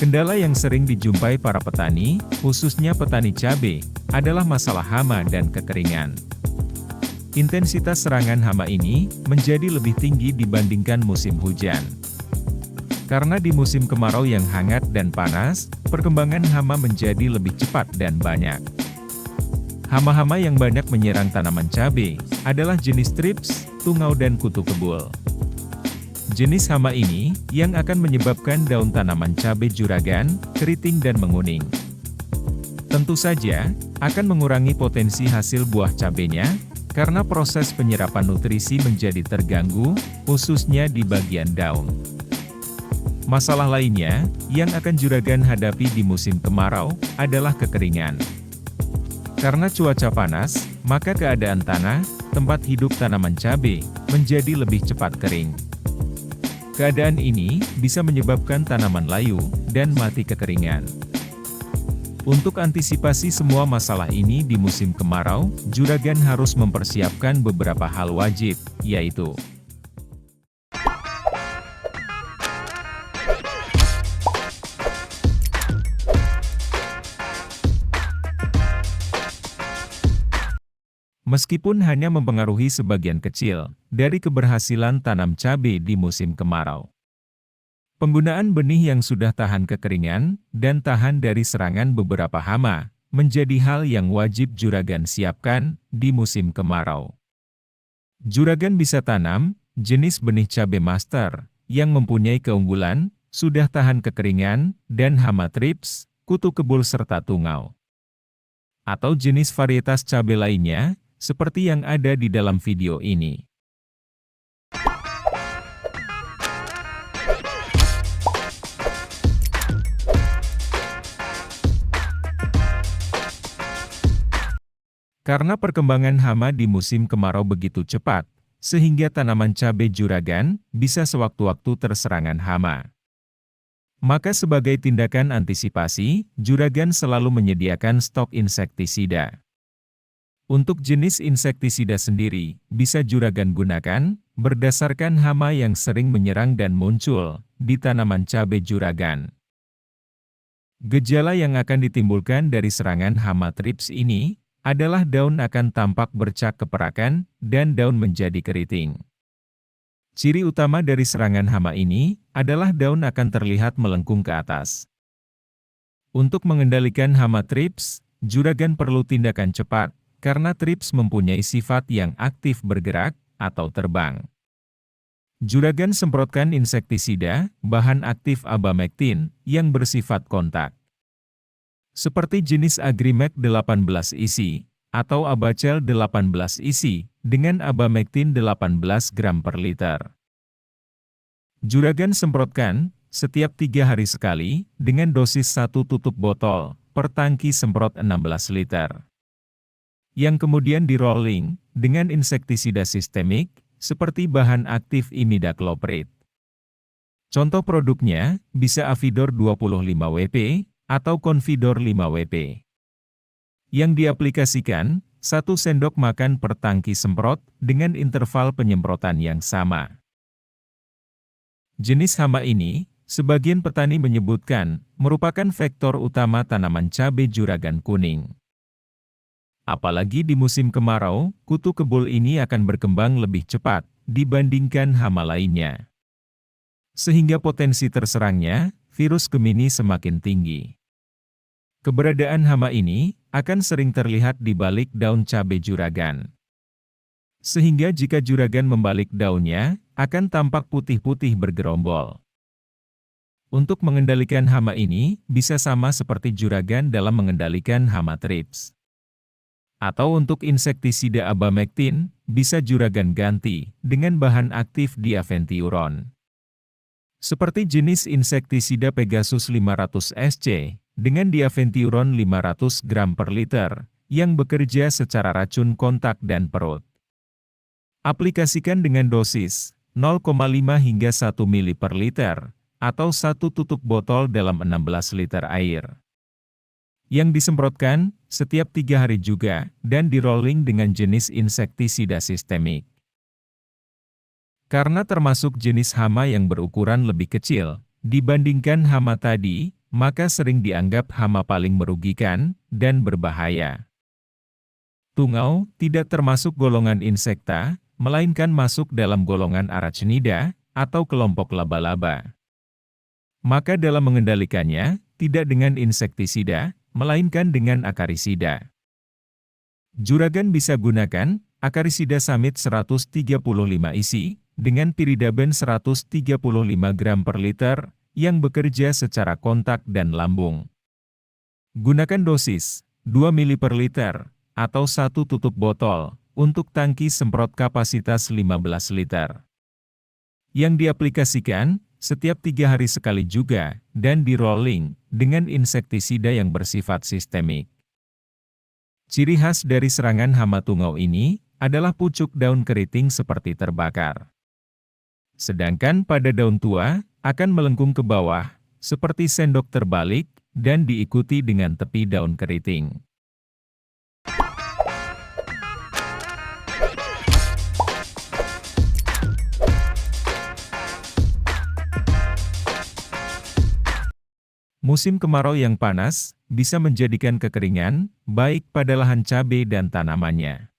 Kendala yang sering dijumpai para petani, khususnya petani cabai, adalah masalah hama dan kekeringan. Intensitas serangan hama ini menjadi lebih tinggi dibandingkan musim hujan. Karena di musim kemarau yang hangat dan panas, perkembangan hama menjadi lebih cepat dan banyak. Hama-hama yang banyak menyerang tanaman cabai adalah jenis trips, tungau dan kutu kebul. Jenis hama ini yang akan menyebabkan daun tanaman cabai juragan, keriting dan menguning. Tentu saja, akan mengurangi potensi hasil buah cabainya, karena proses penyerapan nutrisi menjadi terganggu, khususnya di bagian daun. Masalah lainnya, yang akan juragan hadapi di musim kemarau, adalah kekeringan. Karena cuaca panas, maka keadaan tanah, tempat hidup tanaman cabai, menjadi lebih cepat kering. Keadaan ini bisa menyebabkan tanaman layu dan mati kekeringan. Untuk antisipasi semua masalah ini di musim kemarau, juragan harus mempersiapkan beberapa hal wajib, yaitu meskipun hanya mempengaruhi sebagian kecil dari keberhasilan tanam cabai di musim kemarau. Penggunaan benih yang sudah tahan kekeringan dan tahan dari serangan beberapa hama menjadi hal yang wajib juragan siapkan di musim kemarau. Juragan bisa tanam jenis benih cabai master yang mempunyai keunggulan, sudah tahan kekeringan dan hama trips, kutu kebul serta tungau. Atau jenis varietas cabai lainnya, seperti yang ada di dalam video ini. Karena perkembangan hama di musim kemarau begitu cepat, sehingga tanaman cabai juragan bisa sewaktu-waktu terserangan hama. Maka sebagai tindakan antisipasi, juragan selalu menyediakan stok insektisida. Untuk jenis insektisida sendiri, bisa juragan gunakan, berdasarkan hama yang sering menyerang dan muncul di tanaman cabai juragan. Gejala yang akan ditimbulkan dari serangan hama trips ini, adalah daun akan tampak bercak keperakan, dan daun menjadi keriting. Ciri utama dari serangan hama ini, adalah daun akan terlihat melengkung ke atas. Untuk mengendalikan hama trips, juragan perlu tindakan cepat, karena trips mempunyai sifat yang aktif bergerak, atau terbang. Juragan semprotkan insektisida, bahan aktif abamectin, yang bersifat kontak. Seperti jenis Agrimek 18 isi, atau Abacel 18 isi, dengan abamectin 18 gram per liter. Juragan semprotkan, setiap 3 hari sekali, dengan dosis 1 tutup botol, per tangki semprot 16 liter. Yang kemudian di-rolling, dengan insektisida sistemik, seperti bahan aktif imidacloprid. Contoh produknya, bisa Avidor 25 WP, atau Confidor 5 WP. Yang diaplikasikan, 1 sendok makan per tangki semprot, dengan interval penyemprotan yang sama. Jenis hama ini, sebagian petani menyebutkan, merupakan vektor utama tanaman cabai juragan kuning. Apalagi di musim kemarau, kutu kebul ini akan berkembang lebih cepat dibandingkan hama lainnya. Sehingga potensi terserangnya virus Gemini semakin tinggi. Keberadaan hama ini akan sering terlihat di balik daun cabai juragan. Sehingga jika juragan membalik daunnya, akan tampak putih-putih bergerombol. Untuk mengendalikan hama ini, bisa sama seperti juragan dalam mengendalikan hama trips. Atau untuk insektisida abamectin, bisa juragan ganti dengan bahan aktif diaventiuron. Seperti jenis insektisida Pegasus 500 SC, dengan diaventiuron 500 gram per liter, yang bekerja secara racun kontak dan perut. Aplikasikan dengan dosis 0,5 hingga 1 mili per liter, atau 1 tutup botol dalam 16 liter air. Yang disemprotkan setiap 3 hari juga, dan di-rolling dengan jenis insektisida sistemik. Karena termasuk jenis hama yang berukuran lebih kecil, dibandingkan hama tadi, maka sering dianggap hama paling merugikan dan berbahaya. Tungau tidak termasuk golongan insekta, melainkan masuk dalam golongan Arachnida atau kelompok laba-laba. Maka dalam mengendalikannya, tidak dengan insektisida, melainkan dengan akarisida. Juragan bisa gunakan akarisida Samit 135 isi, dengan piridaben 135 gram per liter, yang bekerja secara kontak dan lambung. Gunakan dosis 2 ml per liter, atau 1 tutup botol, untuk tangki semprot kapasitas 15 liter. Yang diaplikasikan setiap 3 hari sekali juga, dan di-rolling dengan insektisida yang bersifat sistemik. Ciri khas dari serangan hama tungau ini adalah pucuk daun keriting seperti terbakar. Sedangkan pada daun tua akan melengkung ke bawah, seperti sendok terbalik, dan diikuti dengan tepi daun keriting. Musim kemarau yang panas bisa menjadikan kekeringan, baik pada lahan cabai dan tanamannya.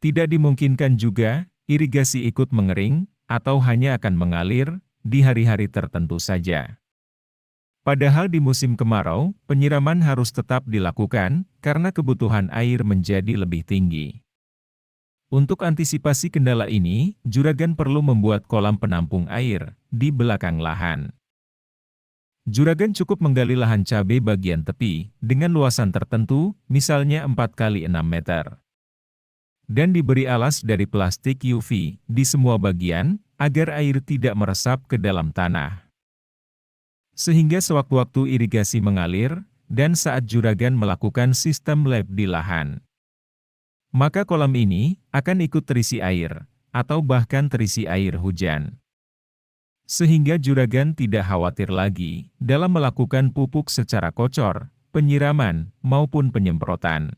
Tidak dimungkinkan juga irigasi ikut mengering, atau hanya akan mengalir di hari-hari tertentu saja. Padahal di musim kemarau, penyiraman harus tetap dilakukan karena kebutuhan air menjadi lebih tinggi. Untuk antisipasi kendala ini, juragan perlu membuat kolam penampung air di belakang lahan. Juragan cukup menggali lahan cabai bagian tepi dengan luasan tertentu, misalnya 4 x 6 meter. Dan diberi alas dari plastik UV di semua bagian, agar air tidak meresap ke dalam tanah. Sehingga sewaktu-waktu irigasi mengalir, dan saat juragan melakukan sistem lab di lahan, maka kolam ini akan ikut terisi air, atau bahkan terisi air hujan. Sehingga juragan tidak khawatir lagi dalam melakukan pupuk secara kocor, penyiraman, maupun penyemprotan.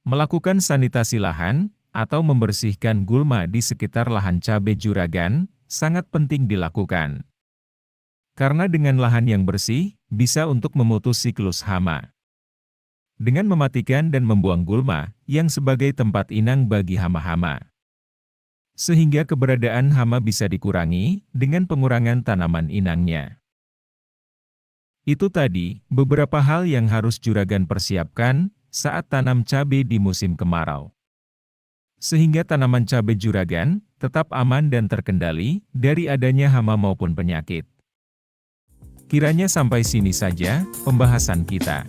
Melakukan sanitasi lahan, atau membersihkan gulma di sekitar lahan cabai juragan, sangat penting dilakukan. Karena dengan lahan yang bersih, bisa untuk memutus siklus hama. Dengan mematikan dan membuang gulma, yang sebagai tempat inang bagi hama-hama. Sehingga keberadaan hama bisa dikurangi, dengan pengurangan tanaman inangnya. Itu tadi, beberapa hal yang harus juragan persiapkan, saat tanam cabai di musim kemarau. Sehingga tanaman cabai juragan, tetap aman dan terkendali, dari adanya hama maupun penyakit. Kiranya sampai sini saja pembahasan kita.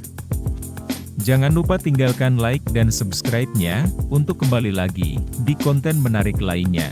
Jangan lupa tinggalkan like dan subscribe-nya untuk kembali lagi di konten menarik lainnya.